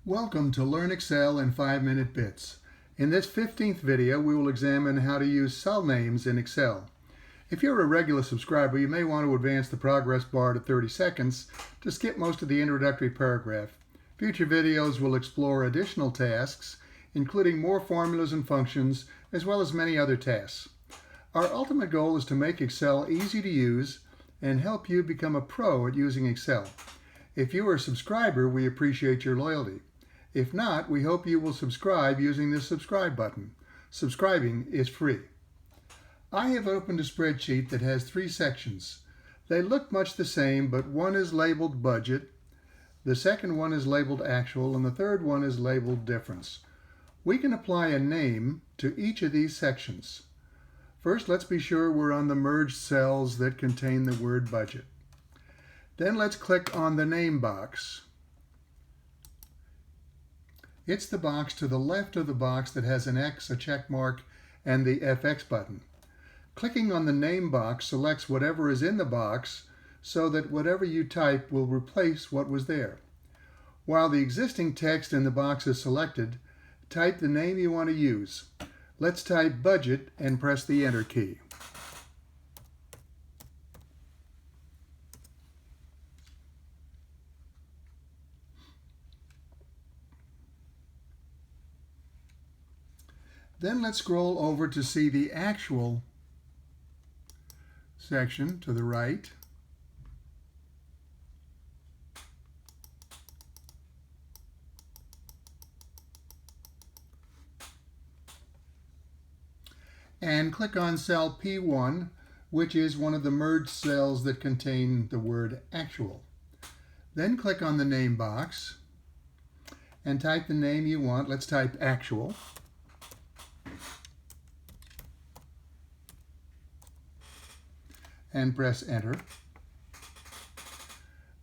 Welcome to Learn Excel in 5-Minute Bits. In this 15th video, we will examine how to use cell names in Excel. If you're a regular subscriber, you may want to advance the progress bar to 30 seconds to skip most of the introductory paragraph. Future videos will explore additional tasks, including more formulas and functions, as well as many other tasks. Our ultimate goal is to make Excel easy to use and help you become a pro at using Excel. If you are a subscriber, we appreciate your loyalty. If not, we hope you will subscribe using the subscribe button. Subscribing is free. I have opened a spreadsheet that has 3 sections. They look much the same, but one is labeled budget, the second one is labeled actual, and the third one is labeled difference. We can apply a name to each of these sections. First, let's be sure we're on the merged cells that contain the word budget. Then let's click on the name box. It's the box to the left of the box that has an X, a check mark, and the FX button. Clicking on the name box selects whatever is in the box so that whatever you type will replace what was there. While the existing text in the box is selected, type the name you want to use. Let's type budget and press the Enter key. Then let's scroll over to see the actual section to the right. And click on cell P1, which is one of the merged cells that contain the word actual. Then click on the name box and type the name you want. Let's type actual. And press Enter.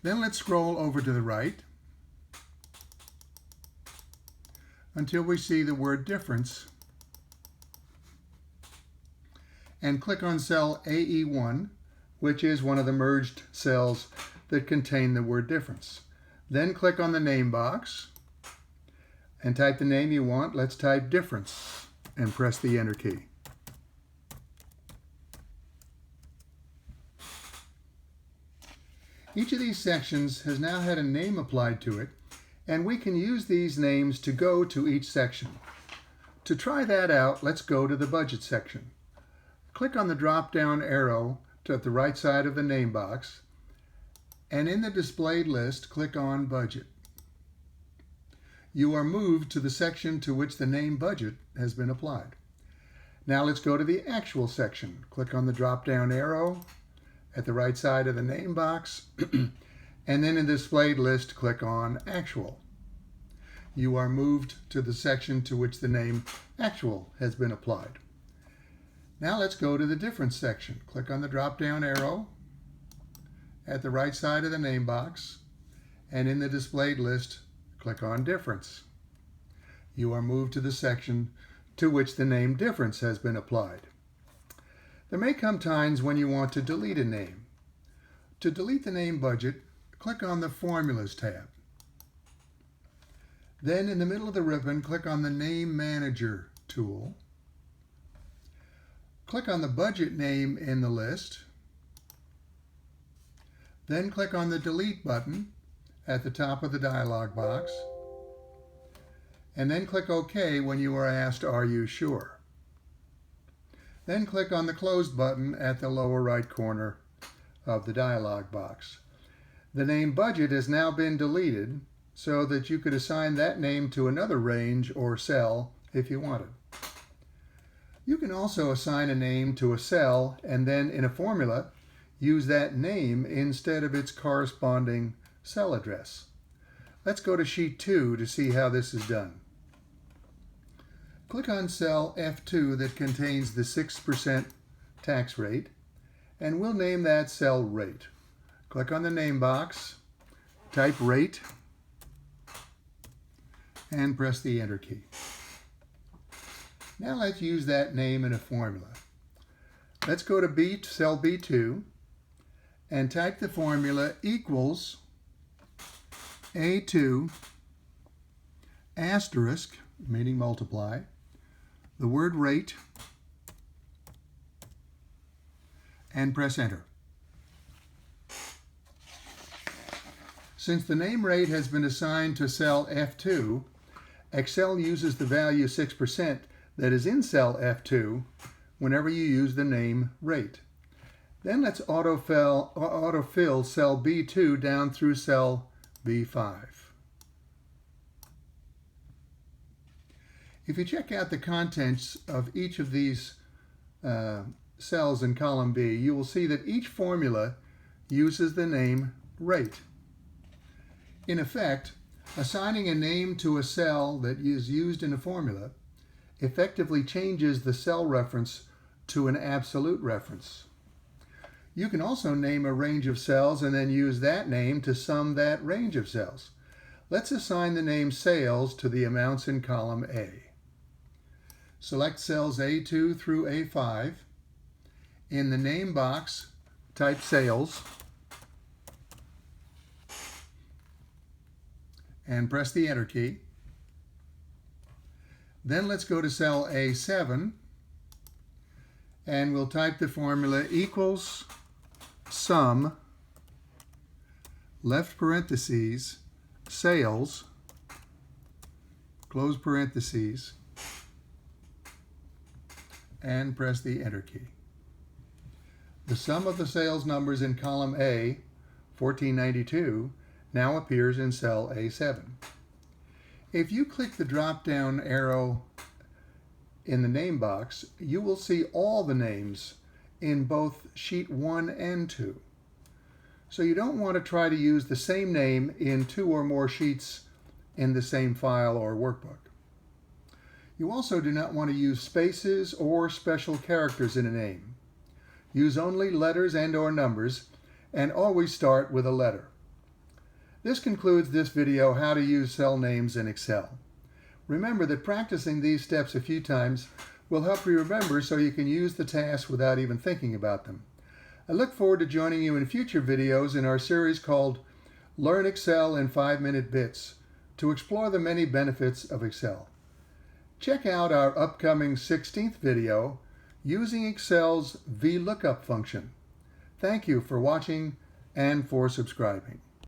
Then let's scroll over to the right until we see the word difference and click on cell AE1, which is one of the merged cells that contain the word difference. Then click on the name box and type the name you want. Let's type difference and press the Enter key. Each of these sections has now had a name applied to it, and we can use these names to go to each section. To try that out, let's go to the budget section. Click on the drop-down arrow to the right side of the name box, and in the displayed list, click on Budget. You are moved to the section to which the name budget has been applied. Now let's go to the actual section. Click on the drop-down arrow at the right side of the name box, and then in the displayed list, click on Actual. You are moved to the section to which the name Actual has been applied. Now let's go to the Difference section. Click on the drop-down arrow at the right side of the name box, and in the displayed list, click on Difference. You are moved to the section to which the name Difference has been applied. There may come times when you want to delete a name. To delete the name budget, click on the Formulas tab. Then in the middle of the ribbon, click on the Name Manager tool. Click on the budget name in the list. Then click on the Delete button at the top of the dialog box. And then click OK when you are asked, "Are you sure?" Then click on the Close button at the lower right corner of the dialog box. The name budget has now been deleted so that you could assign that name to another range or cell if you wanted. You can also assign a name to a cell and then in a formula use that name instead of its corresponding cell address. Let's go to Sheet 2 to see how this is done. Click on cell F2 that contains the 6% tax rate, and we'll name that cell Rate. Click on the name box, type Rate, and press the Enter key. Now let's use that name in a formula. Let's go to cell B2 and type the formula equals A2 asterisk, meaning multiply, the word rate, and press enter. Since the name rate has been assigned to cell F2, Excel uses the value 6% that is in cell F2 whenever you use the name rate. Then let's autofill cell B2 down through cell B5. If you check out the contents of each of these cells in column B, you will see that each formula uses the name rate. In effect, assigning a name to a cell that is used in a formula effectively changes the cell reference to an absolute reference. You can also name a range of cells and then use that name to sum that range of cells. Let's assign the name sales to the amounts in column A. Select cells A2 through A5. In the name box, type sales and press the enter key. Then let's go to cell A7 and we'll type the formula equals sum, left parentheses, sales, close parentheses, and press the enter key. The sum of the sales numbers in column A, 1492, now appears in cell A7. If you click the drop-down arrow in the name box, you will see all the names in both sheet 1 and 2. So you don't want to try to use the same name in 2 or more sheets in the same file or workbook. You also do not want to use spaces or special characters in a name. Use only letters and/or numbers, and always start with a letter. This concludes this video, how to use cell names in Excel. Remember that practicing these steps a few times will help you remember so you can use the tasks without even thinking about them. I look forward to joining you in future videos in our series called Learn Excel in 5-Minute Bits to explore the many benefits of Excel. Check out our upcoming 16th video using Excel's VLOOKUP function. Thank you for watching and for subscribing.